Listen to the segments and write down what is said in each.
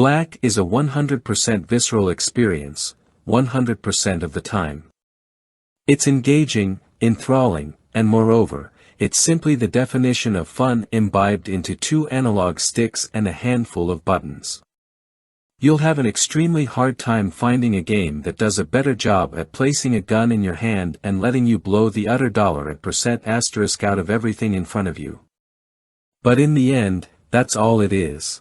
Black is a 100% visceral experience, 100% of the time. It's engaging, enthralling, and moreover, it's simply the definition of fun imbibed into 2 analog sticks and a handful of buttons. You'll have an extremely hard time finding a game that does a better job at placing a gun in your hand and letting you blow the utter $% out of everything in front of you. But in the end, that's all it is.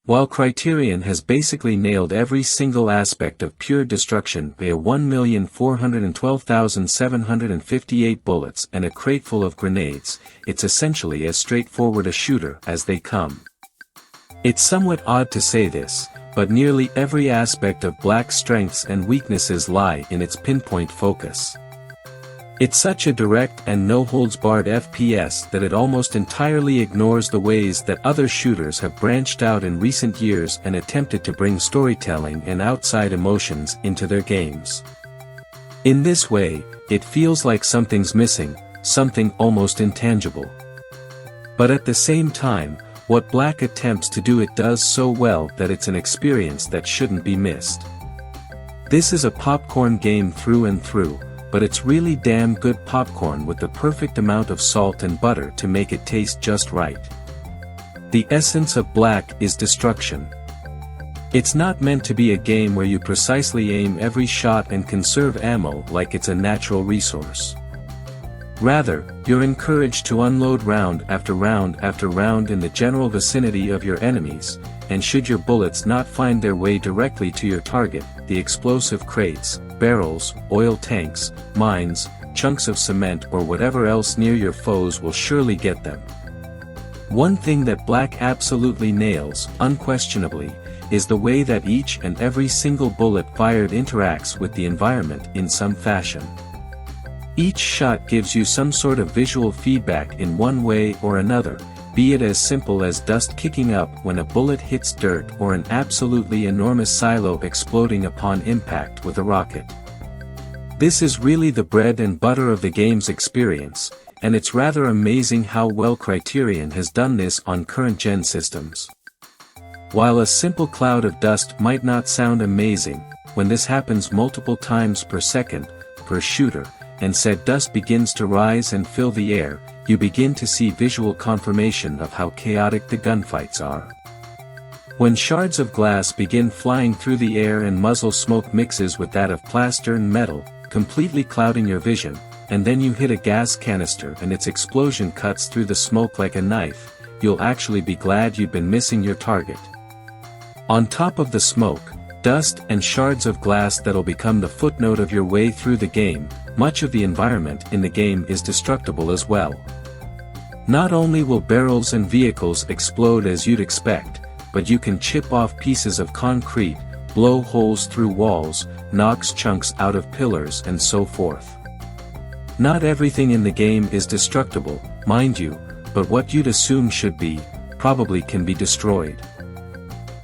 While Criterion has basically nailed every single aspect of pure destruction via 1,412,758 bullets and a crateful of grenades, it's essentially as straightforward a shooter as they come. It's somewhat odd to say this, but nearly every aspect of Black's strengths and weaknesses lie in its pinpoint focus. It's such a direct and no-holds-barred FPS that it almost entirely ignores the ways that other shooters have branched out in recent years and attempted to bring storytelling and outside emotions into their games. In this way, it feels like something's missing, something almost intangible. But at the same time, what Black attempts to do it does so well that it's an experience that shouldn't be missed. This is a popcorn game through and through, but it's really damn good popcorn with the perfect amount of salt and butter to make it taste just right. The essence of Black is destruction. It's not meant to be a game where you precisely aim every shot and conserve ammo like it's a natural resource. Rather, you're encouraged to unload round after round after round in the general vicinity of your enemies, and should your bullets not find their way directly to your target, the explosive crates, barrels, oil tanks, mines, chunks of cement or whatever else near your foes will surely get them. One thing that Black absolutely nails, unquestionably, is the way that each and every single bullet fired interacts with the environment in some fashion. Each shot gives you some sort of visual feedback in one way or another, be it as simple as dust kicking up when a bullet hits dirt or an absolutely enormous silo exploding upon impact with a rocket. This is really the bread and butter of the game's experience, and it's rather amazing how well Criterion has done this on current-gen systems. While a simple cloud of dust might not sound amazing, when this happens multiple times per second, per shooter, and said dust begins to rise and fill the air, you begin to see visual confirmation of how chaotic the gunfights are. When shards of glass begin flying through the air and muzzle smoke mixes with that of plaster and metal, completely clouding your vision, and then you hit a gas canister and its explosion cuts through the smoke like a knife, you'll actually be glad you'd been missing your target. On top of the smoke, dust and shards of glass that'll become the footnote of your way through the game, much of the environment in the game is destructible as well. Not only will barrels and vehicles explode as you'd expect, but you can chip off pieces of concrete, blow holes through walls, knock chunks out of pillars and so forth. Not everything in the game is destructible, mind you, but what you'd assume should be, probably can be destroyed.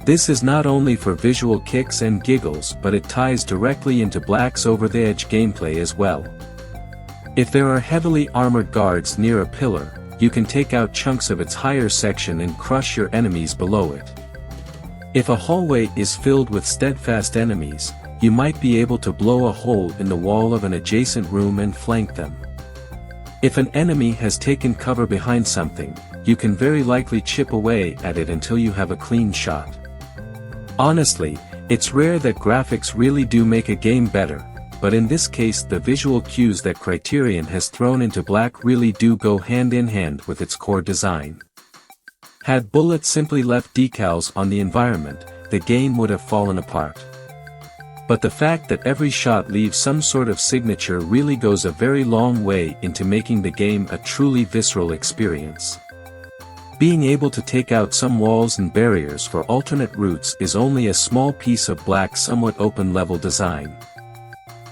This is not only for visual kicks and giggles but it ties directly into Black's over-the-edge gameplay as well. If there are heavily armored guards near a pillar, you can take out chunks of its higher section and crush your enemies below it. If a hallway is filled with steadfast enemies, you might be able to blow a hole in the wall of an adjacent room and flank them. If an enemy has taken cover behind something, you can very likely chip away at it until you have a clean shot. Honestly, it's rare that graphics really do make a game better, but in this case the visual cues that Criterion has thrown into Black really do go hand in hand with its core design. Had Bullet simply left decals on the environment, the game would have fallen apart. But the fact that every shot leaves some sort of signature really goes a very long way into making the game a truly visceral experience. Being able to take out some walls and barriers for alternate routes is only a small piece of Black's somewhat open-level design.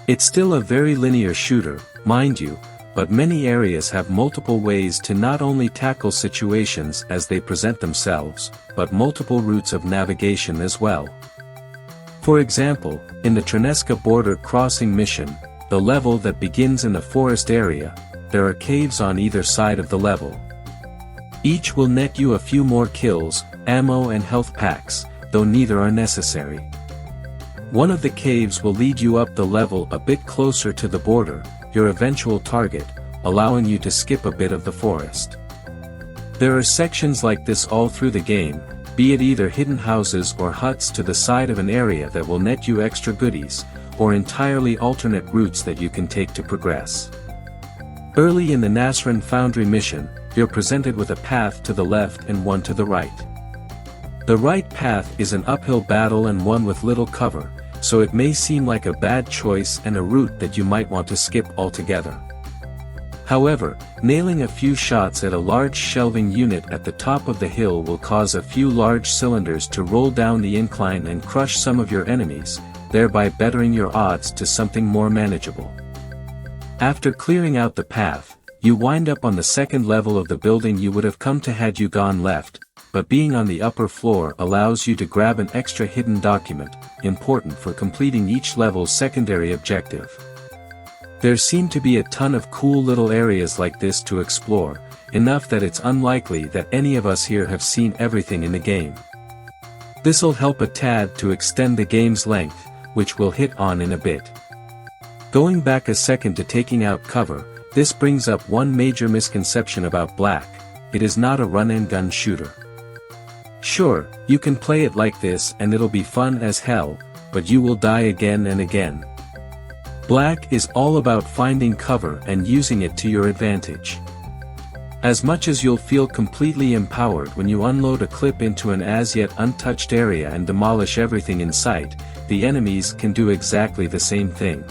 It's still a very linear shooter, mind you, but many areas have multiple ways to not only tackle situations as they present themselves, but multiple routes of navigation as well. For example, in the Trinesca border crossing mission, the level that begins in the forest area, there are caves on either side of the level. Each will net you a few more kills, ammo and health packs, though neither are necessary. One of the caves will lead you up the level a bit closer to the border, your eventual target, allowing you to skip a bit of the forest. There are sections like this all through the game, be it either hidden houses or huts to the side of an area that will net you extra goodies, or entirely alternate routes that you can take to progress. Early in the Nasrin Foundry mission, you're presented with a path to the left and one to the right. The right path is an uphill battle and one with little cover, so it may seem like a bad choice and a route that you might want to skip altogether. However, nailing a few shots at a large shelving unit at the top of the hill will cause a few large cylinders to roll down the incline and crush some of your enemies, thereby bettering your odds to something more manageable. After clearing out the path, you wind up on the second level of the building you would have come to had you gone left, but being on the upper floor allows you to grab an extra hidden document, important for completing each level's secondary objective. There seem to be a ton of cool little areas like this to explore, enough that it's unlikely that any of us here have seen everything in the game. This'll help a tad to extend the game's length, which we'll hit on in a bit. Going back a second to taking out cover, this brings up one major misconception about Black: it is not a run-and-gun shooter. Sure, you can play it like this and it'll be fun as hell, but you will die again and again. Black is all about finding cover and using it to your advantage. As much as you'll feel completely empowered when you unload a clip into an as-yet untouched area and demolish everything in sight, the enemies can do exactly the same thing.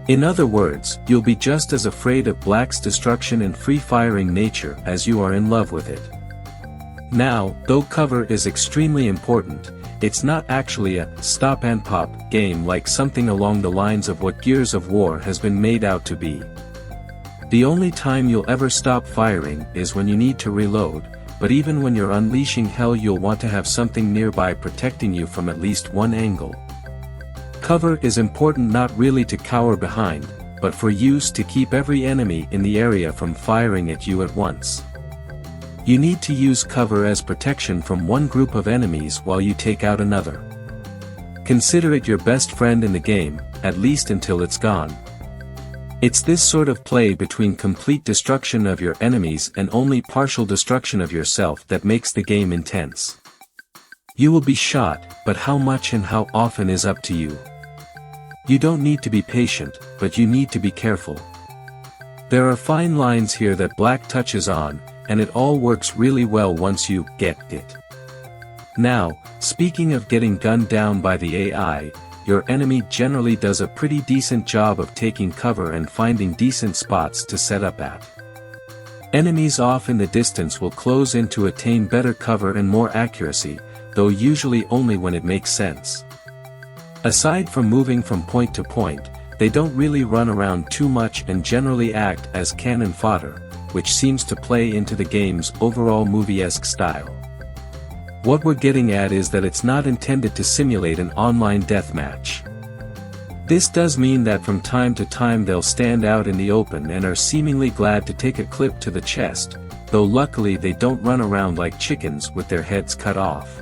In other words, you'll be just as afraid of Black's destruction and free-firing nature as you are in love with it. Now, though cover is extremely important, it's not actually a stop-and-pop game like something along the lines of what Gears of War has been made out to be. The only time you'll ever stop firing is when you need to reload, but even when you're unleashing hell you'll want to have something nearby protecting you from at least one angle. Cover is important not really to cower behind, but for use to keep every enemy in the area from firing at you at once. You need to use cover as protection from one group of enemies while you take out another. Consider it your best friend in the game, at least until it's gone. It's this sort of play between complete destruction of your enemies and only partial destruction of yourself that makes the game intense. You will be shot, but how much and how often is up to you. You don't need to be patient, but you need to be careful. There are fine lines here that Black touches on, and it all works really well once you get it. Now, speaking of getting gunned down by the AI, your enemy generally does a pretty decent job of taking cover and finding decent spots to set up at. Enemies off in the distance will close in to attain better cover and more accuracy, though usually only when it makes sense. Aside from moving from point to point, they don't really run around too much and generally act as cannon fodder, which seems to play into the game's overall movie-esque style. What we're getting at is that it's not intended to simulate an online deathmatch. This does mean that from time to time they'll stand out in the open and are seemingly glad to take a clip to the chest, though luckily they don't run around like chickens with their heads cut off.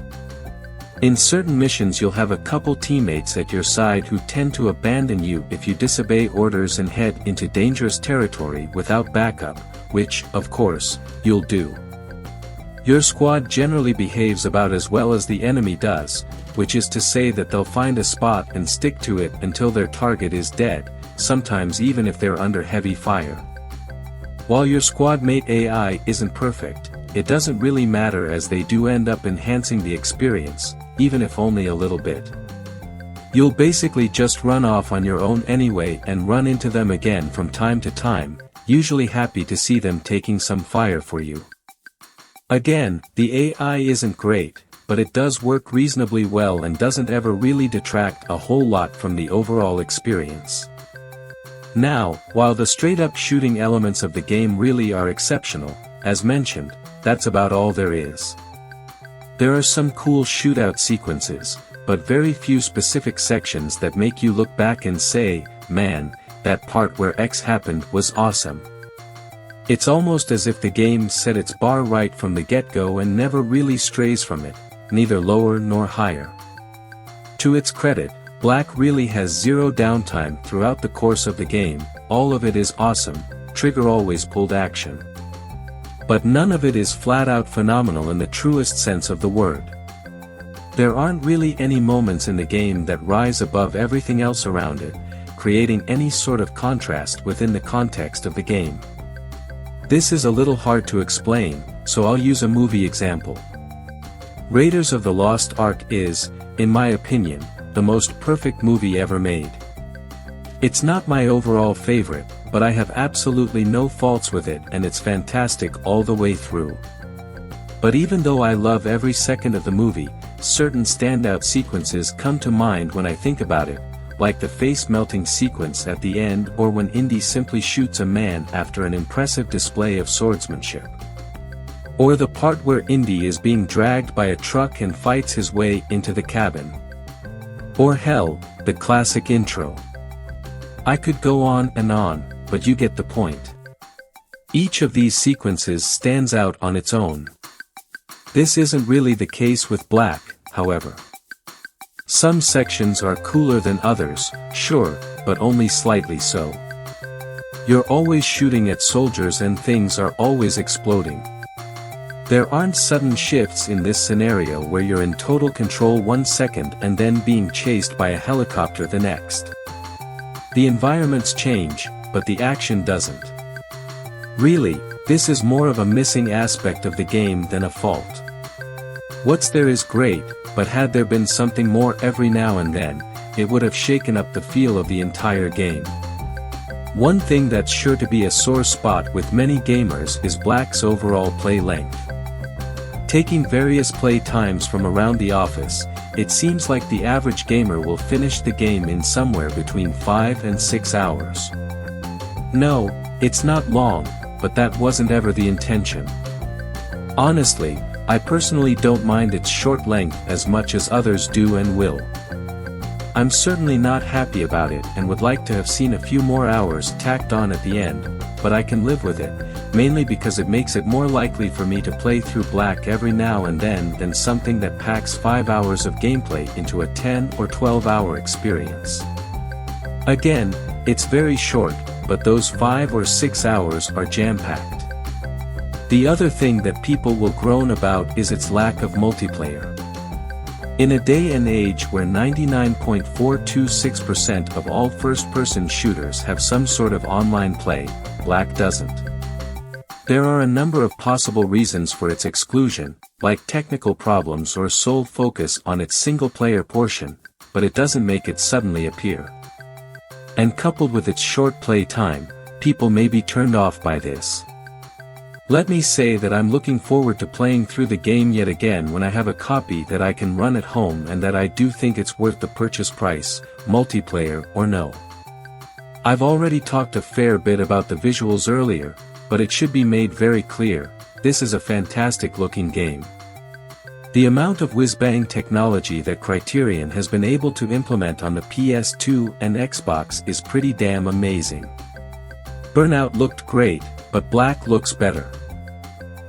In certain missions you'll have a couple teammates at your side who tend to abandon you if you disobey orders and head into dangerous territory without backup, which, of course, you'll do. Your squad generally behaves about as well as the enemy does, which is to say that they'll find a spot and stick to it until their target is dead, sometimes even if they're under heavy fire. While your squad mate AI isn't perfect, it doesn't really matter as they do end up enhancing the experience, even if only a little bit. You'll basically just run off on your own anyway and run into them again from time to time, usually happy to see them taking some fire for you. Again, the AI isn't great, but it does work reasonably well and doesn't ever really detract a whole lot from the overall experience. Now, while the straight-up shooting elements of the game really are exceptional, as mentioned, that's about all there is. There are some cool shootout sequences, but very few specific sections that make you look back and say, man, that part where X happened was awesome. It's almost as if the game set its bar right from the get-go and never really strays from it, neither lower nor higher. To its credit, Black really has zero downtime throughout the course of the game, all of it is awesome, trigger always pulled action. But none of it is flat-out phenomenal in the truest sense of the word. There aren't really any moments in the game that rise above everything else around it, creating any sort of contrast within the context of the game. This is a little hard to explain, so I'll use a movie example. Raiders of the Lost Ark is, in my opinion, the most perfect movie ever made. It's not my overall favorite, but I have absolutely no faults with it and it's fantastic all the way through. But even though I love every second of the movie, certain standout sequences come to mind when I think about it, like the face-melting sequence at the end or when Indy simply shoots a man after an impressive display of swordsmanship. Or the part where Indy is being dragged by a truck and fights his way into the cabin. Or hell, the classic intro. I could go on, but you get the point. Each of these sequences stands out on its own. This isn't really the case with Black, however. Some sections are cooler than others, sure, but only slightly so. You're always shooting at soldiers and things are always exploding. There aren't sudden shifts in this scenario where you're in total control 1 second and then being chased by a helicopter the next. The environments change, but the action doesn't. Really, this is more of a missing aspect of the game than a fault. What's there is great, but had there been something more every now and then, it would have shaken up the feel of the entire game. One thing that's sure to be a sore spot with many gamers is Black's overall play length. Taking various play times from around the office, it seems like the average gamer will finish the game in somewhere between 5 and 6 hours. No, it's not long, but that wasn't ever the intention. Honestly, I personally don't mind its short length as much as others do and will. I'm certainly not happy about it and would like to have seen a few more hours tacked on at the end, but I can live with it, mainly because it makes it more likely for me to play through Black every now and then than something that packs 5 hours of gameplay into a 10 or 12-hour experience. Again, it's very short, but those 5 or 6 hours are jam-packed. The other thing that people will groan about is its lack of multiplayer. In a day and age where 99.426% of all first-person shooters have some sort of online play, Black doesn't. There are a number of possible reasons for its exclusion, like technical problems or sole focus on its single-player portion, but it doesn't make it suddenly appear. And coupled with its short play time, people may be turned off by this. Let me say that I'm looking forward to playing through the game yet again when I have a copy that I can run at home and that I do think it's worth the purchase price, multiplayer or no. I've already talked a fair bit about the visuals earlier, but it should be made very clear, this is a fantastic looking game. The amount of whiz-bang technology that Criterion has been able to implement on the PS2 and Xbox is pretty damn amazing. Burnout looked great, but Black looks better.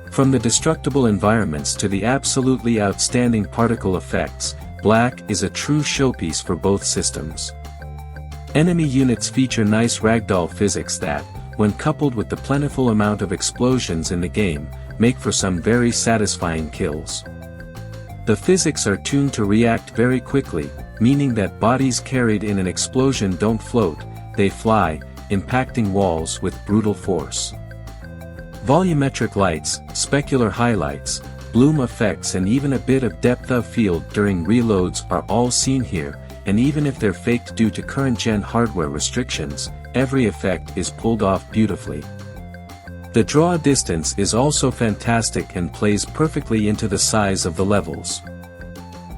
From the destructible environments to the absolutely outstanding particle effects, Black is a true showpiece for both systems. Enemy units feature nice ragdoll physics that, when coupled with the plentiful amount of explosions in the game, make for some very satisfying kills. The physics are tuned to react very quickly, meaning that bodies carried in an explosion don't float, they fly, impacting walls with brutal force. Volumetric lights, specular highlights, bloom effects and even a bit of depth of field during reloads are all seen here, and even if they're faked due to current-gen hardware restrictions, every effect is pulled off beautifully. The draw distance is also fantastic and plays perfectly into the size of the levels.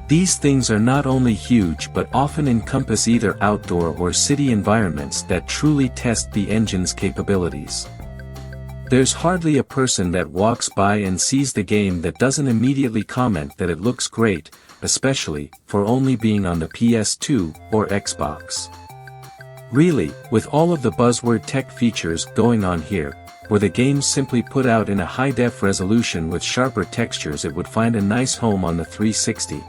These things are not only huge but often encompass either outdoor or city environments that truly test the engine's capabilities. There's hardly a person that walks by and sees the game that doesn't immediately comment that it looks great, especially for only being on the PS2 or Xbox. Really, with all of the buzzword tech features going on here, were the games simply put out in a high-def resolution with sharper textures, it would find a nice home on the 360.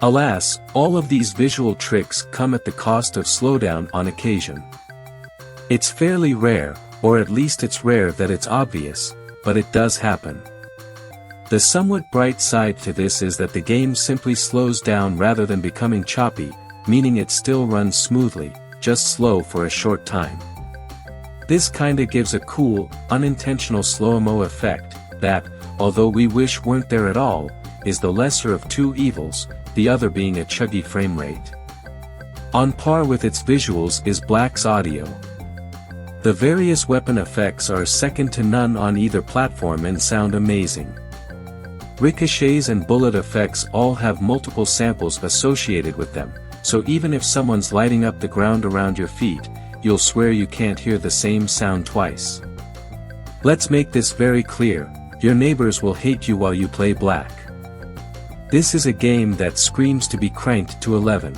Alas, all of these visual tricks come at the cost of slowdown on occasion. It's fairly rare, or at least it's rare that it's obvious, but it does happen. The somewhat bright side to this is that the game simply slows down rather than becoming choppy, meaning it still runs smoothly, just slow for a short time. This kinda gives a cool, unintentional slow-mo effect, that, although we wish weren't there at all, is the lesser of two evils, the other being a chuggy frame rate. On par with its visuals is Black's audio. The various weapon effects are second to none on either platform and sound amazing. Ricochets and bullet effects all have multiple samples associated with them, so even if someone's lighting up the ground around your feet, you'll swear you can't hear the same sound twice. Let's make this very clear, your neighbors will hate you while you play Black. This is a game that screams to be cranked to 11.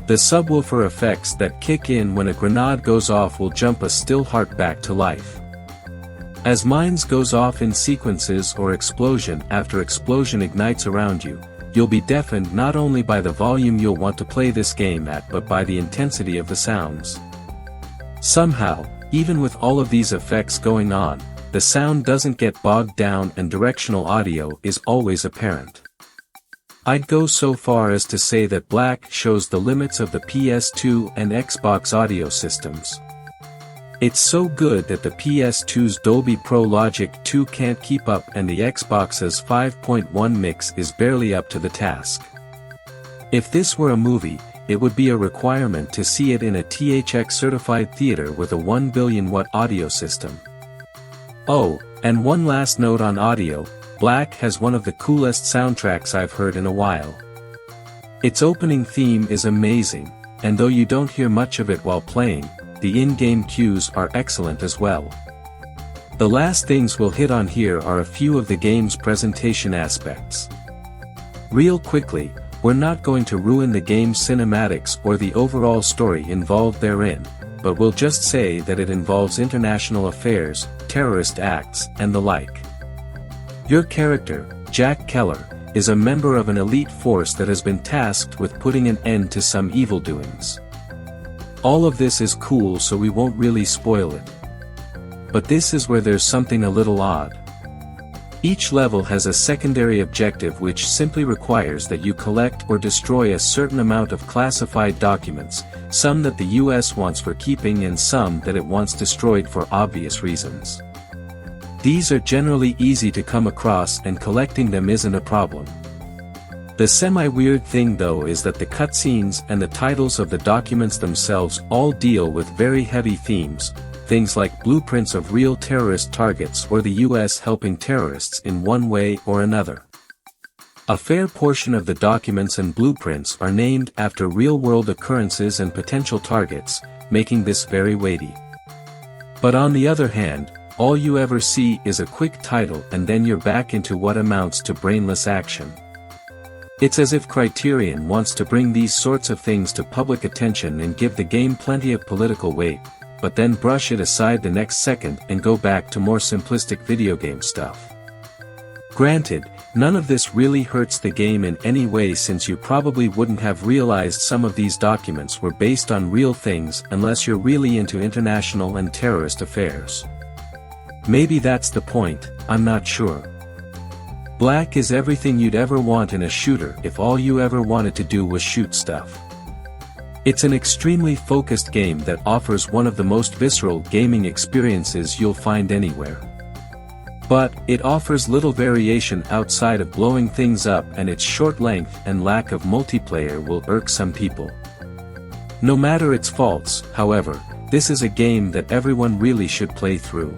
The subwoofer effects that kick in when a grenade goes off will jump a still heart back to life. As mines goes off in sequences or explosion after explosion ignites around you, you'll be deafened not only by the volume you'll want to play this game at but by the intensity of the sounds. Somehow, even with all of these effects going on, the sound doesn't get bogged down and directional audio is always apparent. I'd go so far as to say that Black shows the limits of the PS2 and Xbox audio systems. It's so good that the PS2's Dolby Pro Logic 2 can't keep up and the Xbox's 5.1 mix is barely up to the task. If this were a movie, it would be a requirement to see it in a THX-certified theater with a 1 billion watt audio system. Oh, and one last note on audio, Black has one of the coolest soundtracks I've heard in a while. Its opening theme is amazing, and though you don't hear much of it while playing, the in-game cues are excellent as well. The last things we'll hit on here are a few of the game's presentation aspects. Real quickly, we're not going to ruin the game's cinematics or the overall story involved therein, but we'll just say that it involves international affairs, terrorist acts, and the like. Your character, Jack Keller, is a member of an elite force that has been tasked with putting an end to some evil doings. All of this is cool, so we won't really spoil it. But this is where there's something a little odd. Each level has a secondary objective which simply requires that you collect or destroy a certain amount of classified documents, some that the US wants for keeping and some that it wants destroyed for obvious reasons. These are generally easy to come across and collecting them isn't a problem. The semi-weird thing though is that the cutscenes and the titles of the documents themselves all deal with very heavy themes, things like blueprints of real terrorist targets or the US helping terrorists in one way or another. A fair portion of the documents and blueprints are named after real-world occurrences and potential targets, making this very weighty. But on the other hand, all you ever see is a quick title and then you're back into what amounts to brainless action. It's as if Criterion wants to bring these sorts of things to public attention and give the game plenty of political weight, but then brush it aside the next second and go back to more simplistic video game stuff. Granted, none of this really hurts the game in any way since you probably wouldn't have realized some of these documents were based on real things unless you're really into international and terrorist affairs. Maybe that's the point, I'm not sure. Black is everything you'd ever want in a shooter if all you ever wanted to do was shoot stuff. It's an extremely focused game that offers one of the most visceral gaming experiences you'll find anywhere. But, it offers little variation outside of blowing things up, and its short length and lack of multiplayer will irk some people. No matter its faults, however, this is a game that everyone really should play through.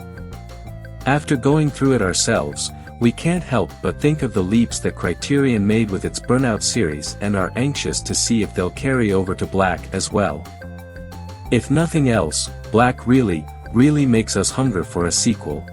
After going through it ourselves, we can't help but think of the leaps that Criterion made with its Burnout series and are anxious to see if they'll carry over to Black as well. If nothing else, Black really makes us hunger for a sequel.